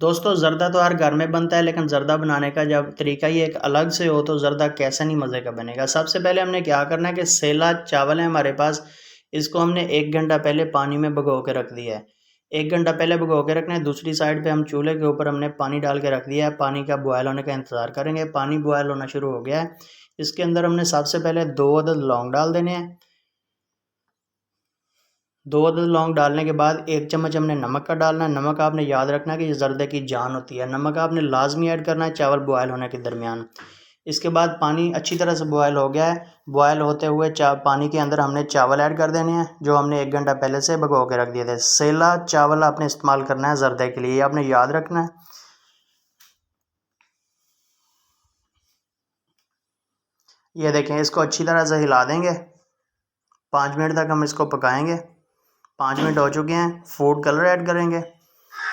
दोस्तों ज़र्दा तो हर घर में बनता है, लेकिन ज़र्दा बनाने का जब तरीका ही एक अलग से हो तो ज़र्दा कैसे नहीं मज़े का बनेगा। सबसे पहले हमने क्या करना है कि सेला चावल है हमारे पास, इसको हमने 1 घंटा पहले पानी में भिगो के रख दिया है। 1 घंटा पहले भिगो के रखना है। दूसरी साइड पे हम चूल्हे के ऊपर हमने पानी डाल के रख दिया है। पानी का बॉयल होने का इंतज़ार करेंगे। पानी बॉयल होना शुरू हो गया है। इसके अंदर हमने सबसे पहले 2 अदद लौंग डाल देने हैं। 2 अदद लौंग डालने के बाद 1 चम्मच हमने नमक का डालना है। नमक आपने याद रखना है कि ये ज़र्दे की जान होती है। नमक आपने लाजमी ऐड करना है चावल बॉयल होने के दरमियान। इसके बाद पानी अच्छी तरह से बॉयल हो गया है। बॉयल होते हुए पानी के अंदर हमने चावल ऐड कर देने हैं जो हमने 1 घंटा पहले से भिगो के रख दिए थे। सेला चावल आपने इस्तेमाल करना है ज़र्दे के लिए, ये आपने याद रखना है। ये देखें, इसको अच्छी तरह से हिला देंगे। 5 मिनट तक हम इसको पकाएंगे। 5 मिनट हो चुके हैं। फूड कलर ऐड करेंगे।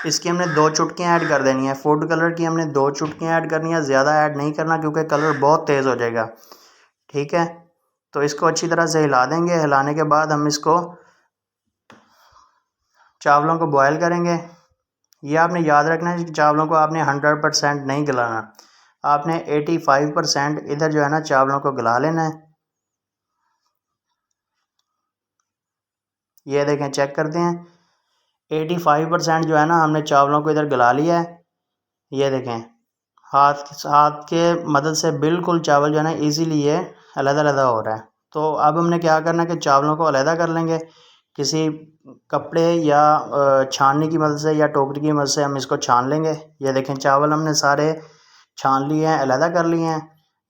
इसकी हमने 2 चुटकियाँ ऐड कर देनी है। फूड कलर की हमने 2 चुटकियाँ ऐड करनी है, ज़्यादा ऐड नहीं करना क्योंकि कलर बहुत तेज़ हो जाएगा। ठीक है, तो इसको अच्छी तरह से हिला देंगे। हिलाने के बाद हम इसको चावलों को बॉयल करेंगे। ये आपने याद रखना है कि चावलों को आपने 100% नहीं गलाना, आपने 85% इधर जो है ना चावलों को गला लेना है। ये देखें, चेक करते हैं। 85% जो है ना हमने चावलों को इधर गला लिया है। ये देखें, हाथ के मदद से बिल्कुल चावल जो है ना इजीली ये अलग-अलग हो रहा है। तो अब हमने क्या करना है कि चावलों को अलग कर लेंगे। किसी कपड़े या छाननी की मदद से या टोकरी की मदद से हम इसको छान लेंगे। ये देखें, चावल हमने सारे छान लिए हैं, अलग कर लिए हैं।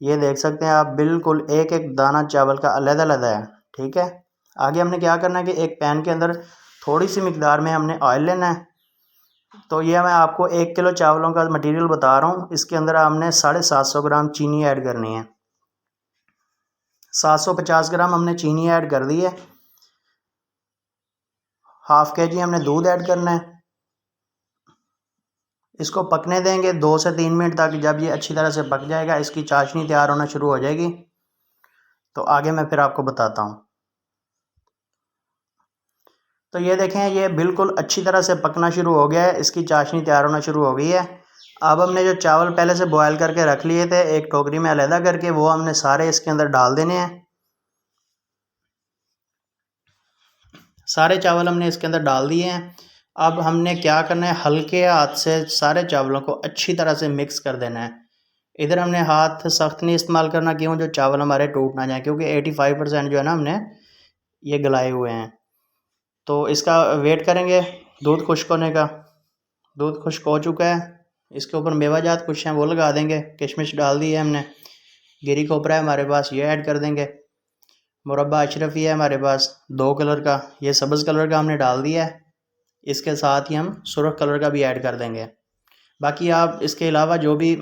ये देख सकते हैं आप, बिल्कुल एक एक दाना चावल का अलग-अलग है। ठीक है, आगे हमने क्या करना है कि एक पैन के अंदर थोड़ी सी मिकदार में हमने ऑयल लेना है। तो ये मैं आपको 1 किलो चावलों का मटेरियल बता रहा हूँ। इसके अंदर हमने 750 ग्राम चीनी ऐड करनी है। 750 ग्राम हमने चीनी ऐड कर दी है। हाफ kg हमने दूध ऐड करना है। इसको पकने देंगे 2 से 3 मिनट तक। जब ये अच्छी तरह से पक जाएगा, इसकी चाशनी तैयार होना शुरू हो जाएगी। तो आगे मैं फिर आपको बताता हूँ। तो ये देखें, ये बिल्कुल अच्छी तरह से पकना शुरू हो गया है, इसकी चाशनी तैयार होना शुरू हो गई है। अब हमने जो चावल पहले से बॉयल करके रख लिए थे एक टोकरी में अलहदा करके, वो हमने सारे इसके अंदर डाल देने हैं। सारे चावल हमने इसके अंदर डाल दिए हैं। अब हमने क्या करना है, हल्के हाथ से सारे चावलों को अच्छी तरह से मिक्स कर देना है। इधर हमने हाथ सख्त नहीं इस्तेमाल करना, क्यों, जो चावल हमारे टूट ना जाए, क्योंकि 85% जो है ना हमने ये गलाए हुए हैं। तो इसका वेट करेंगे दूध खुश्क होने का। दूध खुश्क हो चुका है। इसके ऊपर मेवाजात कुछ हैं वो लगा देंगे। किशमिश डाल दी है हमने। गिरी खोपरा है हमारे पास, ये ऐड कर देंगे। मुरब्बा अशरफी है हमारे पास 2 कलर का, ये सब्ज़ कलर का हमने डाल दिया है। इसके साथ ही हम सुर्ख कलर का भी ऐड कर देंगे। बाकी आप इसके अलावा जो भी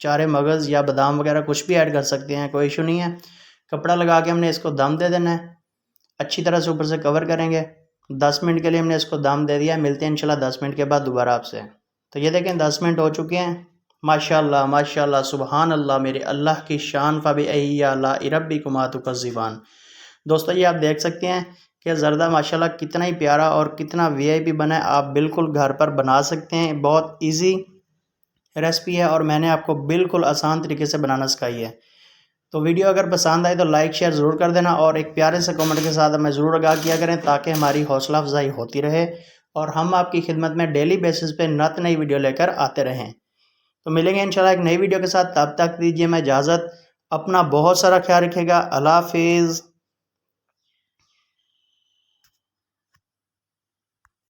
चारे मगज़ या बादाम वगैरह कुछ भी ऐड कर सकते हैं, कोई इशू नहीं है। कपड़ा लगा के हमने इसको दम दे देना है। अच्छी तरह से ऊपर से कवर करेंगे। 10 मिनट के लिए हमने इसको दम दे दिया। मिलते हैं इंशाल्लाह 10 मिनट के बाद दोबारा आपसे। तो ये देखें, 10 मिनट हो चुके हैं। माशाल्लाह माशाल्लाह, सुबहान अल्लाह, मेरे अल्लाह की शान, फ़बिअय्यि आलाइ रब्बिकुमा तुकज़्ज़िबान। दोस्तों ये आप देख सकते हैं कि ज़र्दा माशाल्लाह कितना ही प्यारा और कितना वीआईपी बना है। आप बिल्कुल घर पर बना सकते हैं। बहुत इजी रेसिपी है और मैंने आपको बिल्कुल आसान तरीके से बनाना सिखाई है। तो वीडियो अगर पसंद आए तो लाइक शेयर ज़रूर कर देना और एक प्यारे से कमेंट के साथ हमें ज़रूर आगाह किया करें, ताकि हमारी हौसला अफजाई होती रहे और हम आपकी खिदमत में डेली बेसिस पे नत नई वीडियो लेकर आते रहें। तो मिलेंगे इंशाल्लाह एक नई वीडियो के साथ। तब तक दीजिए मैं इजाज़त। अपना बहुत सारा ख्याल रखिएगा। अल्लाह हाफिज़।